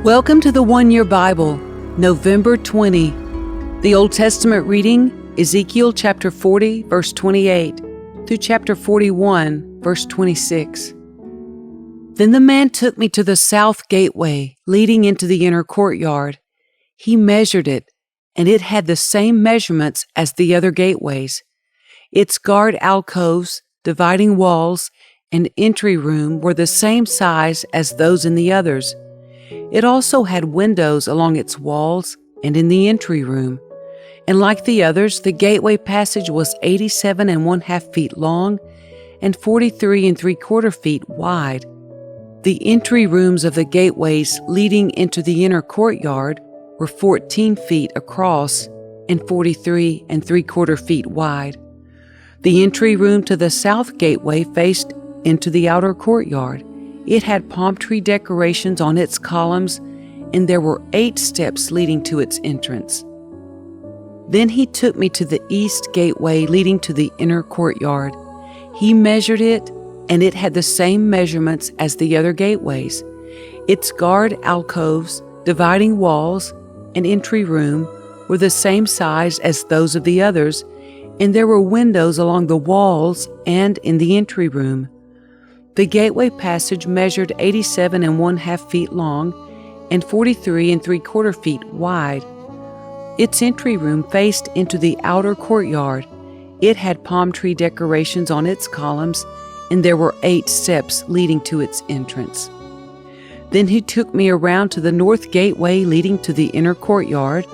Welcome to the One Year Bible, November 20. The Old Testament reading, Ezekiel chapter 40, verse 28, through chapter 41, verse 26. Then the man took me to the south gateway, leading into the inner courtyard. He measured it, and it had the same measurements as the other gateways. Its guard alcoves, dividing walls, and entry room were the same size as those in the others. It also had windows along its walls and in the entry room. And like the others, the gateway passage was 87 1/2 feet long and 43 3/4 feet wide. The entry rooms of the gateways leading into the inner courtyard were 14 feet across and 43 3/4 feet wide. The entry room to the south gateway faced into the outer courtyard. It had palm tree decorations on its columns, and there were 8 steps leading to its entrance. Then he took me to the east gateway leading to the inner courtyard. He measured it, and it had the same measurements as the other gateways. Its guard alcoves, dividing walls, and entry room were the same size as those of the others, and there were windows along the walls and in the entry room. The gateway passage measured 87 1/2 feet long and 43 3/4 feet wide. Its entry room faced into the outer courtyard. It had palm tree decorations on its columns, and there were 8 steps leading to its entrance. Then he took me around to the north gateway leading to the inner courtyard.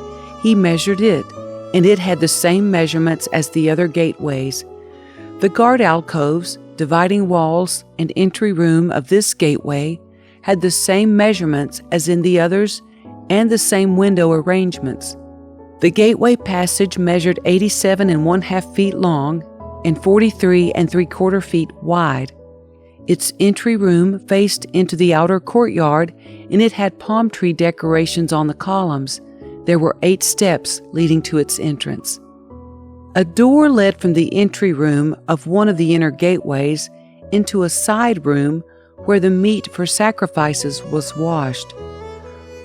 He measured it, and it had the same measurements as the other gateways. The guard alcoves, dividing walls, and entry room of this gateway had the same measurements as in the others and the same window arrangements. The gateway passage measured 87 1/2 feet long and 43 3/4 feet wide. Its entry room faced into the outer courtyard, and it had palm tree decorations on the columns. There were 8 steps leading to its entrance. A door led from the entry room of one of the inner gateways into a side room where the meat for sacrifices was washed.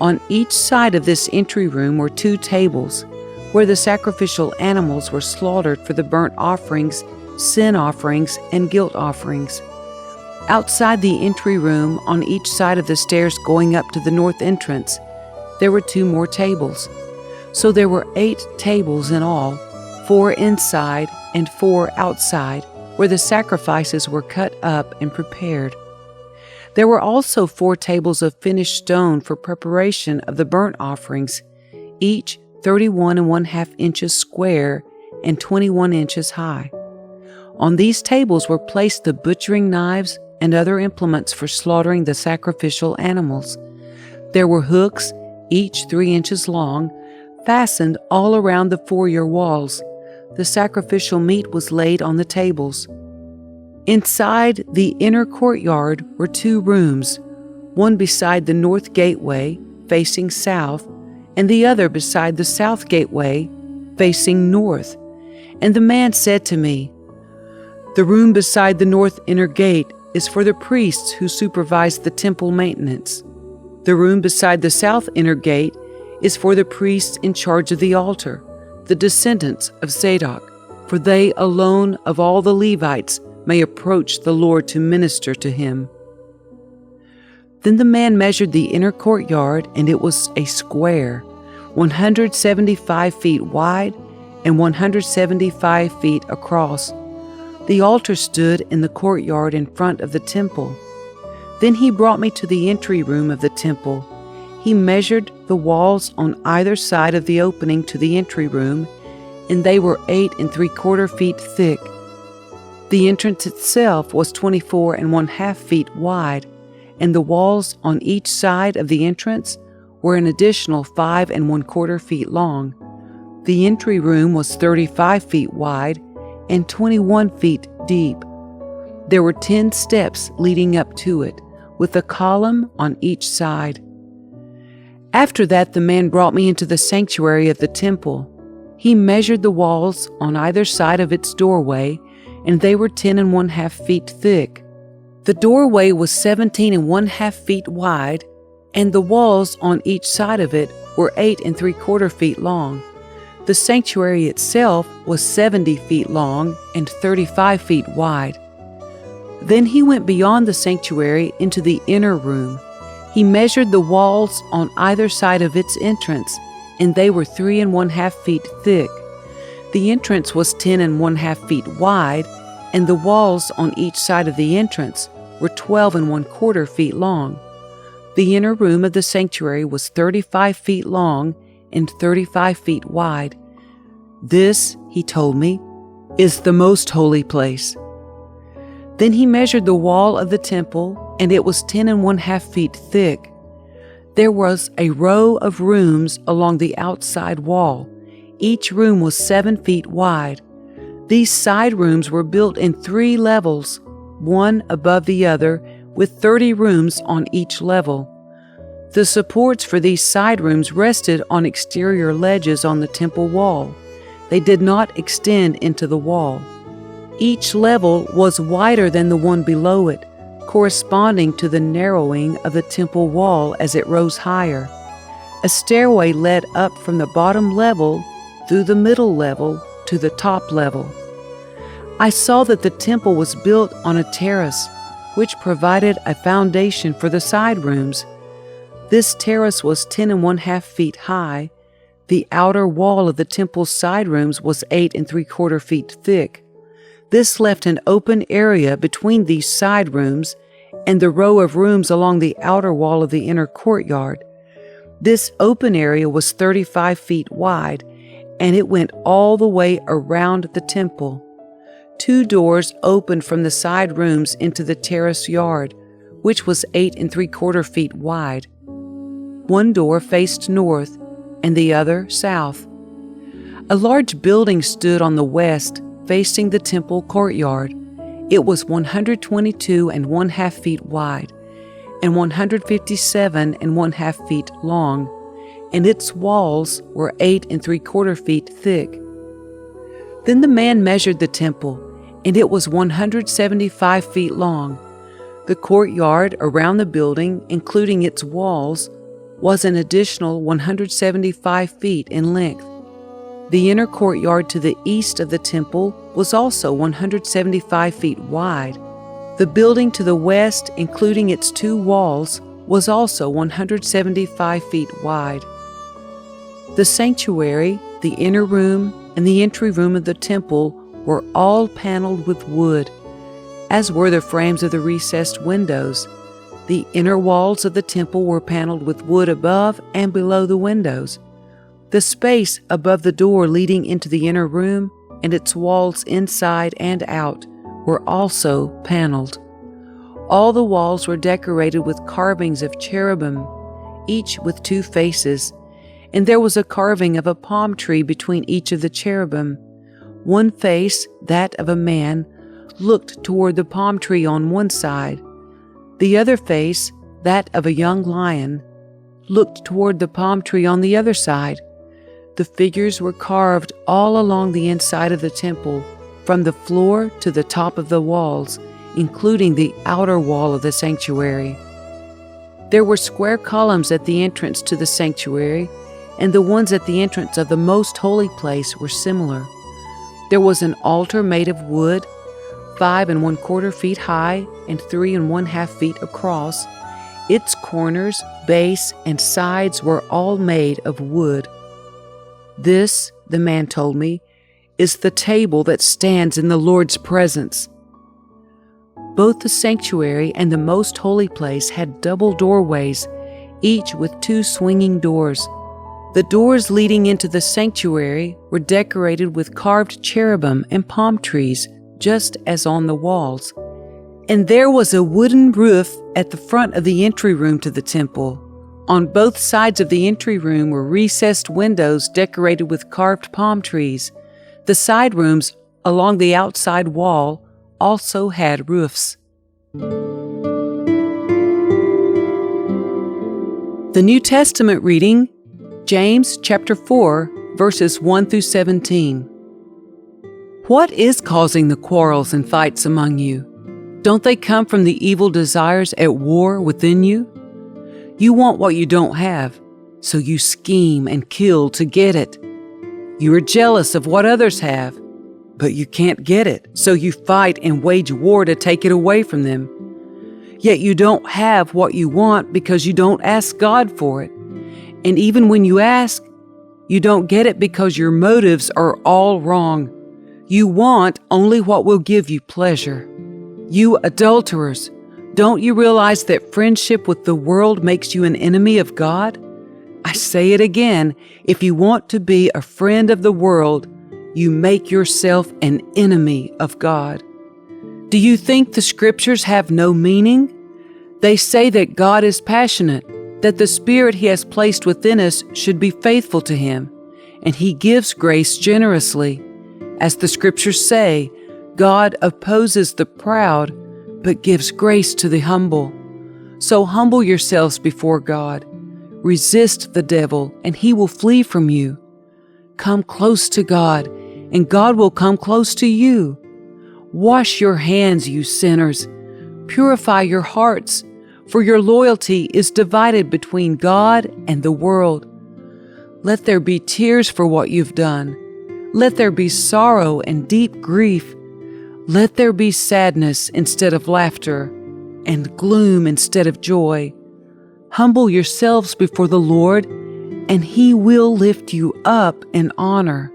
On each side of this entry room were 2 tables where the sacrificial animals were slaughtered for the burnt offerings, sin offerings, and guilt offerings. Outside the entry room, on each side of the stairs going up to the north entrance, there were 2 more tables. So there were 8 tables in all, 4 inside and 4 outside, where the sacrifices were cut up and prepared. There were also 4 tables of finished stone for preparation of the burnt offerings, each 31 1/2 inches square and 21 inches high. On these tables were placed the butchering knives and other implements for slaughtering the sacrificial animals. There were hooks, each 3 inches long, fastened all around the foyer walls. The sacrificial meat was laid on the tables. Inside the inner courtyard were 2 rooms, one beside the north gateway, facing south, and the other beside the south gateway, facing north. And the man said to me, "The room beside the north inner gate is for the priests who supervise the temple maintenance. The room beside the south inner gate is for the priests in charge of the altar, the descendants of Zadok, for they alone of all the Levites may approach the Lord to minister to him." Then the man measured the inner courtyard, and it was a square, 175 feet wide and 175 feet across. The altar stood in the courtyard in front of the temple. Then he brought me to the entry room of the temple. He measured the walls on either side of the opening to the entry room, and they were 8 3/4 feet thick. The entrance itself was 24 1/2 feet wide, and the walls on each side of the entrance were an additional 5 1/4 feet long. The entry room was 35 feet wide and 21 feet deep. There were 10 steps leading up to it, with a column on each side. After that, the man brought me into the sanctuary of the temple. He measured the walls on either side of its doorway, and they were 10 1/2 feet thick. The doorway was 17 1/2 feet wide and the walls on each side of it were 8¾ feet long. The sanctuary itself was 70 feet long and 35 feet wide. Then he went beyond the sanctuary into the inner room. He measured the walls on either side of its entrance, and they were 3½ feet thick. The entrance was 10½ feet wide, and the walls on each side of the entrance were 12¼ feet long. The inner room of the sanctuary was 35 feet long and 35 feet wide. This, he told me, is the most holy place. Then he measured the wall of the temple, and it was 10½ feet thick. There was a row of rooms along the outside wall. Each room was 7 feet wide. These side rooms were built in 3 levels, one above the other, with 30 rooms on each level. The supports for these side rooms rested on exterior ledges on the temple wall. They did not extend into the wall. Each level was wider than the one below it, corresponding to the narrowing of the temple wall as it rose higher. A stairway led up from the bottom level through the middle level to the top level. I saw that the temple was built on a terrace, which provided a foundation for the side rooms. This terrace was 10½ feet high. The outer wall of the temple's side rooms was 8¾ feet thick. This left an open area between these side rooms and the row of rooms along the outer wall of the inner courtyard. This open area was 35 feet wide, and it went all the way around the temple. 2 doors opened from the side rooms into the terrace yard, which was 8¾ feet wide. One door faced north, and the other south. A large building stood on the west, facing the temple courtyard. It was 122½ feet wide, and 157½ feet long, and its walls were 8¾ feet thick. Then the man measured the temple, and it was 175 feet long. The courtyard around the building, including its walls, was an additional 175 feet in length. The inner courtyard to the east of the temple was also 175 feet wide. The building to the west, including its 2 walls, was also 175 feet wide. The sanctuary, the inner room, and the entry room of the temple were all paneled with wood, as were the frames of the recessed windows. The inner walls of the temple were paneled with wood above and below the windows. The space above the door leading into the inner room and its walls inside and out were also paneled. All the walls were decorated with carvings of cherubim, each with 2 faces, and there was a carving of a palm tree between each of the cherubim. One face, that of a man, looked toward the palm tree on one side. The other face, that of a young lion, looked toward the palm tree on the other side. The figures were carved all along the inside of the temple, from the floor to the top of the walls, including the outer wall of the sanctuary. There were square columns at the entrance to the sanctuary, and the ones at the entrance of the most holy place were similar. There was an altar made of wood, 5¼ feet high and 3½ feet across. Its corners, base, and sides were all made of wood. This, the man told me, is the table that stands in the Lord's presence. Both the sanctuary and the most holy place had double doorways, each with 2 swinging doors. The doors leading into the sanctuary were decorated with carved cherubim and palm trees, just as on the walls. And there was a wooden roof at the front of the entry room to the temple. On both sides of the entry room were recessed windows decorated with carved palm trees. The side rooms along the outside wall also had roofs. The New Testament reading, James chapter 4, verses 1 through 17. What is causing the quarrels and fights among you? Don't they come from the evil desires at war within you? You want what you don't have, so you scheme and kill to get it. You are jealous of what others have, but you can't get it, so you fight and wage war to take it away from them. Yet you don't have what you want because you don't ask God for it. And even when you ask, you don't get it because your motives are all wrong. You want only what will give you pleasure. You adulterers, don't you realize that friendship with the world makes you an enemy of God? I say it again, if you want to be a friend of the world, you make yourself an enemy of God. Do you think the scriptures have no meaning? They say that God is passionate, that the Spirit He has placed within us should be faithful to Him, and He gives grace generously. As the scriptures say, God opposes the proud, but gives grace to the humble. So humble yourselves before God. Resist the devil, and he will flee from you. Come close to God, and God will come close to you. Wash your hands, you sinners. Purify your hearts, for your loyalty is divided between God and the world. Let there be tears for what you've done. Let there be sorrow and deep grief. Let there be sadness instead of laughter, and gloom instead of joy. Humble yourselves before the Lord, and He will lift you up in honor.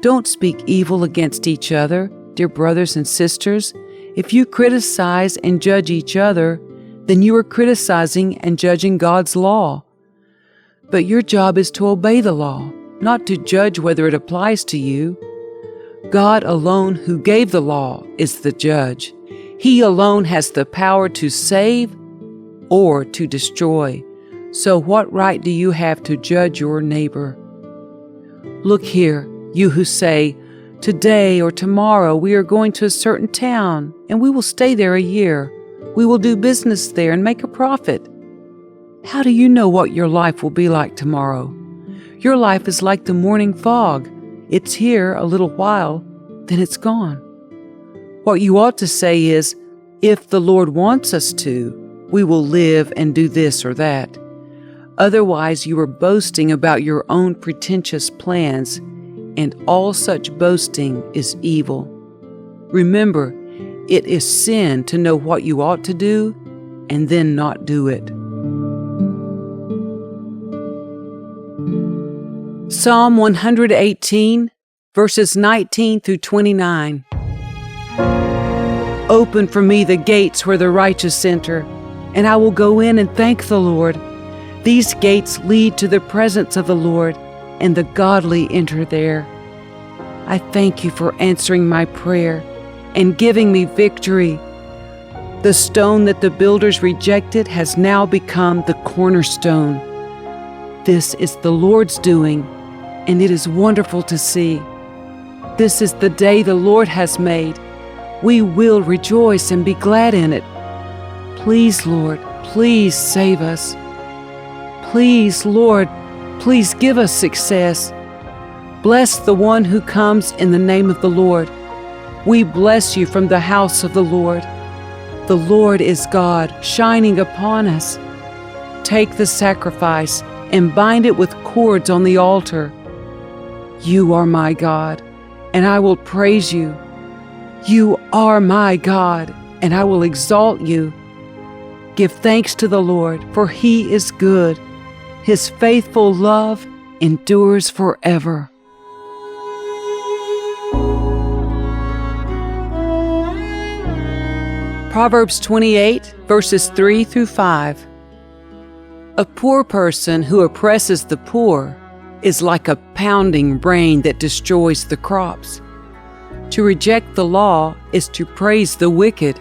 Don't speak evil against each other, dear brothers and sisters. If you criticize and judge each other, then you are criticizing and judging God's law. But your job is to obey the law, not to judge whether it applies to you. God alone, who gave the law, is the judge. He alone has the power to save or to destroy. So what right do you have to judge your neighbor? Look here, you who say, "Today or tomorrow we are going to a certain town, and we will stay there a year. We will do business there and make a profit." How do you know what your life will be like tomorrow? Your life is like the morning fog. It's here a little while, then it's gone. What you ought to say is, if the Lord wants us to, we will live and do this or that. Otherwise, you are boasting about your own pretentious plans, and all such boasting is evil. Remember, it is sin to know what you ought to do and then not do it. Psalm 118, verses 19 through 29. Open for me the gates where the righteous enter, and I will go in and thank the Lord. These gates lead to the presence of the Lord, and the godly enter there. I thank you for answering my prayer and giving me victory. The stone that the builders rejected has now become the cornerstone. This is the Lord's doing, and it is wonderful to see. This is the day the Lord has made. We will rejoice and be glad in it. Please, Lord, please save us. Please, Lord, please give us success. Bless the one who comes in the name of the Lord. We bless you from the house of the Lord. The Lord is God, shining upon us. Take the sacrifice and bind it with cords on the altar. You are my God, and I will praise you. You are my God, and I will exalt you. Give thanks to the Lord, for He is good. His faithful love endures forever. Proverbs 28, verses 3 through 5. A poor person who oppresses the poor is like a pounding rain that destroys the crops. To reject the law is to praise the wicked.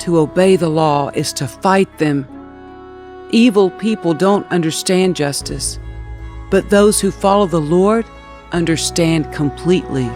To obey the law is to fight them. Evil people don't understand justice, but those who follow the Lord understand completely.